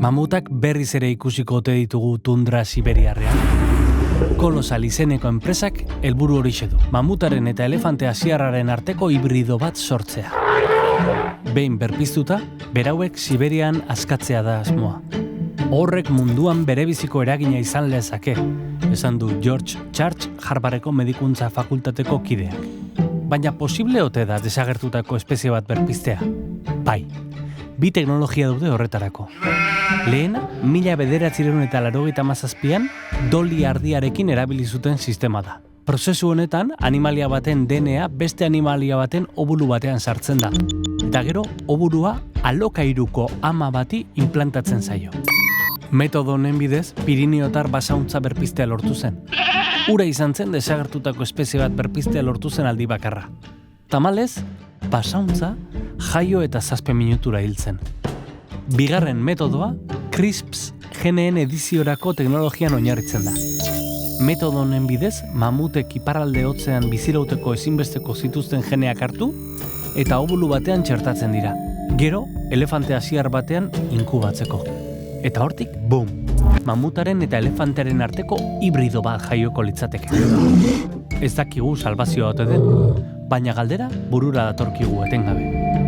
Mamutak berriz ere ikusiko ote ditugu tundra siberiarrean. Kolosal izeneko enpresak helburu horixe du. Mamutaren eta elefante asiarraren arteko hibrido bat sortzea. Behin berpiztuta, berauek Siberian askatzea da asmoa. Horrek munduan berebiziko eragina izan lezake, esan du George Church Harvardeko medikuntza fakultateko kideak. Baina posible ote da desagertutako espezie bat berpiztea? Bai, bi teknologia daude horretarako. Lehena, 1987an Dolly ardiarekin erabili zuten sistema da. Prozesu honetan, animalia baten DNA beste animalia baten obulu batean sartzen da. Eta gero, obulua alokairuko ama bati implantatzen zaio. Metodo honen bidez, Piriniotar basauntza berpiztea lortu zen. Ura izan zen desagertutako espezie bat berpiztea lortu zen aldi bakarra. Tamalez, basauntza jaio eta 7 minutura hil zen. Bigarren metodoa, CRISPS geneen ediziorako teknologian oinarritzen da. Metodo honen bidez, mamutek iparralde hotzean bizirauteko ezinbesteko zituzten geneak hartu eta obulu batean txertatzen dira. Gero, elefante asiar batean inkubatzeko. Eta hortik, boom! Mamutaren eta elefantearen arteko hibrido bat jaioko litzateke. Ez dakigu salbazioa ote den, baina galdera burura datorkigu etengabe.